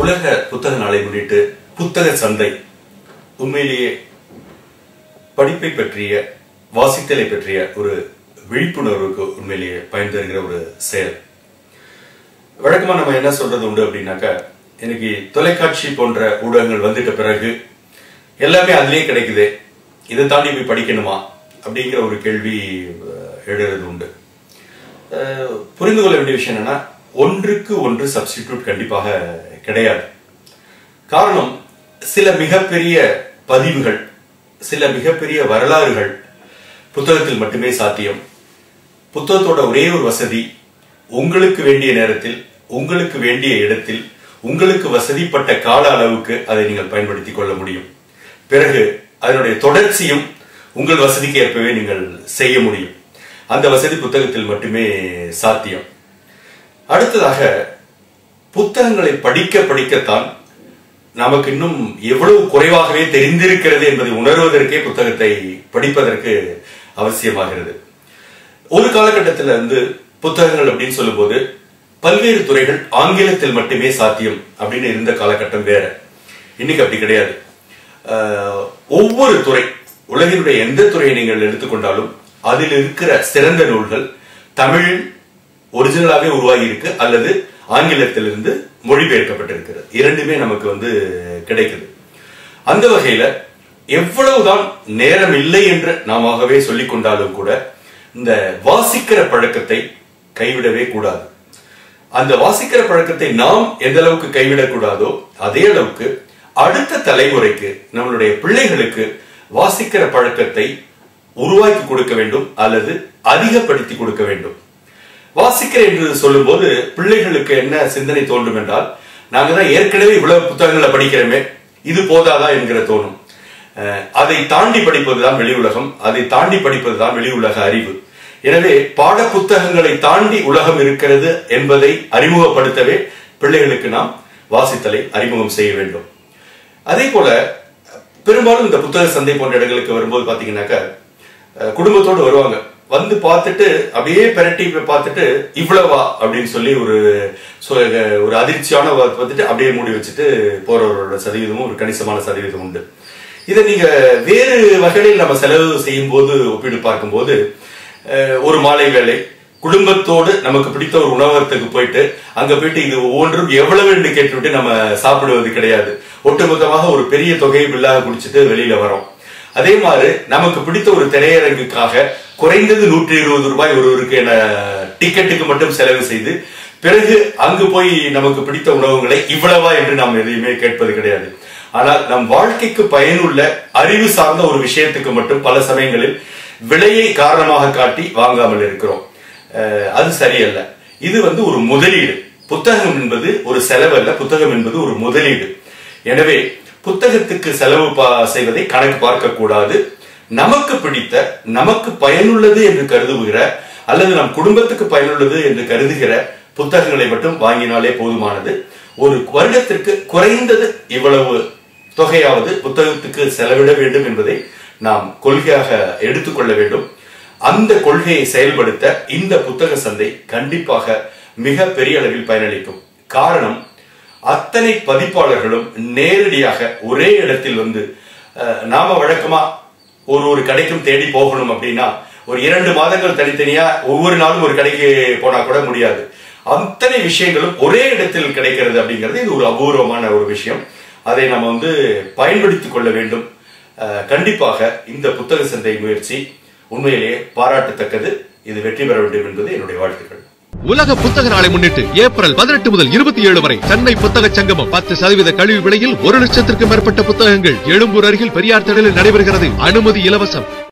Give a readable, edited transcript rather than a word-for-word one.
உலக புத்தக நாளை முன்னிட்டு புத்தக சந்தை உண்மையிலேயே படிப்பை பற்றிய வாசித்தலை பற்றிய ஒரு விழிப்புணர்வுக்கு உண்மையிலேயே பயன் தருகிற ஒரு செயல். வழக்கமா நம்ம என்ன சொல்றது உண்டு அப்படின்னாக்கா, இன்னைக்கு தொலைக்காட்சி போன்ற ஊடகங்கள் வந்துட்ட பிறகு எல்லாமே அதுலயே கிடைக்குது, இதை தாண்டி போய் படிக்கணுமா அப்படிங்கிற ஒரு கேள்வி எழுறது உண்டு. புரிந்து கொள்ள வேண்டிய விஷயம் என்னன்னா, ஒன்றுக்கு ஒன்று சப்ஸ்டிடியூட் கண்டிப்பாக கிடையாது. காரணம், சில மிகப்பெரிய பதிவுகள், சில மிகப்பெரிய வரலாறுகள் புத்தகத்தில் மட்டுமே சாத்தியம். புத்தகத்தோட ஒரே ஒரு வசதி, உங்களுக்கு வேண்டிய நேரத்தில், உங்களுக்கு வேண்டிய இடத்தில், உங்களுக்கு வசதிப்பட்ட கால அளவுக்கு அதை நீங்கள் பயன்படுத்திக் கொள்ள முடியும். பிறகு அதனுடைய தொடர்ச்சியும் உங்கள் வசதிக்கு ஏற்பவே நீங்கள் செய்ய முடியும். அந்த வசதி புத்தகத்தில் மட்டுமே சாத்தியம். அடுத்ததாக, புத்தகங்களை படிக்க படிக்கத்தான் நமக்கு இன்னும் எவ்வளவு குறைவாகவே தெரிந்திருக்கிறது என்பதை உணர்வதற்கே புத்தகத்தை படிப்பதற்கு அவசியமாகிறது. ஒரு காலகட்டத்தில் புத்தகங்கள் அப்படின்னு சொல்லும் போது பல்வேறு துறைகள் ஆங்கிலத்தில் மட்டுமே சாத்தியம் அப்படின்னு இருந்த காலகட்டம் வேற. இன்னைக்கு அப்படி கிடையாது. ஒவ்வொரு துறை, உலகினுடைய எந்த துறையை நீங்கள் எடுத்துக்கொண்டாலும் அதில் இருக்கிற சிறந்த நூல்கள் தமிழில் ஒரிஜினலாவே உருவாகி இருக்கு அல்லது ஆங்கிலத்திலிருந்து மொழிபெயர்க்கப்பட்டிருக்கிறது. இரண்டுமே நமக்கு கிடைக்குது. அந்த வகையில எவ்வளவுதான் நேரம் இல்லை என்று நாமவே சொல்லிக் கொண்டாலும் கூட இந்த வாசிக்கிற பழக்கத்தை கைவிடவே கூடாது. அந்த வாசிக்கிற பழக்கத்தை நாம் எந்த அளவுக்கு கைவிடக்கூடாதோ அதே அளவுக்கு அடுத்த தலைமுறைக்கு, நம்மளுடைய பிள்ளைகளுக்கு வாசிக்கிற பழக்கத்தை உருவாக்கி கொடுக்க வேண்டும் அல்லது அதிகப்படுத்தி கொடுக்க வேண்டும். வாசிக்கிற என்று சொல்லும் போது பிள்ளைகளுக்கு என்ன சிந்தனை தோன்றும் என்றால், நாங்க தான் ஏற்கனவே இவ்வளவு புத்தகங்களை படிக்கிறோமே, இது போதாதா என்கிற தோணும். அதை தாண்டி படிப்பதுதான் வெளி உலகம், அதை தாண்டி படிப்பதுதான் வெளி உலக அறிவு. எனவே பாட புத்தகங்களை தாண்டி உலகம் இருக்கிறது என்பதை அறிமுகப்படுத்தவே பிள்ளைகளுக்கு நாம் வாசித்தலை அறிமுகம் செய்ய வேண்டும். அதே போல பெரும்பாலும் இந்த புத்தக சந்தை போன்ற இடங்களுக்கு வரும்போது பாத்தீங்கன்னாக்க, குடும்பத்தோடு வருவாங்க. வந்து பார்த்துட்டு அப்படியே பெரட்டி பார்த்துட்டு இவ்வளவா அப்படின்னு சொல்லி ஒரு அதிர்ச்சியான பார்த்துட்டு அப்படியே மூடி வச்சுட்டு போறவரோட சதவீதமும் ஒரு கணிசமான சதவீதம் உண்டு. இதை நீங்க வேறு வகையில் நம்ம செலவு செய்யும் போது ஒப்பிட்டு பார்க்கும்போது, ஒரு மாலை வேளை குடும்பத்தோடு நமக்கு பிடித்த ஒரு உணவகத்துக்கு போயிட்டு அங்க போயிட்டு இது ஒவ்வொன்றும் எவ்வளவு என்று கேட்டுவிட்டு நம்ம சாப்பிடுவது கிடையாது. ஒட்டுமொத்தமாக ஒரு பெரிய தொகையை பில்லாக குடிச்சிட்டு வெளியில வரோம். அதே மாதிரி நமக்கு பிடித்த ஒரு திரையரங்குக்காக குறைந்தது 120 ரூபாய் ஒருவருக்கு என டிக்கெட்டுக்கு மட்டும் செலவு செய்து பிறகு அங்கு போய் நமக்கு பிடித்த உணவுகளை இவ்வளவா என்று நாம் எதையுமே கேட்பது கிடையாது. ஆனால் நம் வாழ்க்கைக்கு பயனுள்ள அறிவு சார்ந்த ஒரு விஷயத்துக்கு மட்டும் பல சமயங்களில் விலையை காரணமாக காட்டி வாங்காமல் இருக்கிறோம். அது சரியல்ல. இது ஒரு முதலீடு. புத்தகம் என்பது ஒரு செலவு அல்ல, புத்தகம் என்பது ஒரு முதலீடு. எனவே புத்தகத்துக்கு செலவு செய்வதை கணக்கு பார்க்க கூடாது. நமக்கு பிடித்த, நமக்கு பயனுள்ளது என்று கருதுகிற அல்லது நம் குடும்பத்துக்கு பயனுள்ளது என்று கருதுகிற புத்தகங்களை மட்டும் வாங்கினாலே போதுமானது. ஒரு வருடத்திற்கு குறைந்தது இவ்வளவு தொகையாவது புத்தகத்துக்கு செலவிட வேண்டும் என்பதை நாம் கொள்கையாக எடுத்துக்கொள்ள வேண்டும். அந்த கொள்கையை செயல்படுத்த இந்த புத்தக சந்தை கண்டிப்பாக மிக பெரிய அளவில் பயனளிக்கும். காரணம், அத்தனை பதிப்பாளர்களும் நேரடியாக ஒரே இடத்தில் நாம வழக்கமா ஒரு கடைக்கும் தேடி போகணும் அப்படின்னா ஒரு 2 மாதங்கள் தனித்தனியா ஒவ்வொரு நாளும் ஒரு கடைக்கு போனா கூட முடியாது. அத்தனை விஷயங்களும் ஒரே இடத்தில் கிடைக்கிறது அப்படிங்கிறது இது ஒரு அபூர்வமான ஒரு விஷயம். அதை நம்ம பயன்படுத்திக் கொள்ள வேண்டும். கண்டிப்பாக இந்த புத்தக சந்தை முயற்சி உண்மையிலேயே பாராட்டத்தக்கது. இது வெற்றி பெற வேண்டும் என்பது என்னுடைய வாழ்த்துக்கள். உலக புத்தக நாளை முன்னிட்டு ஏப்ரல் 18 முதல் 27 வரை சென்னை புத்தக சங்கமம் 10% கழிவு விலையில் 1 லட்சத்திற்கும் மேற்பட்ட புத்தகங்கள் எழும்பூர் அருகில் பெரியார் திடலில் நடைபெறுகிறது. அனுமதி இலவசம்.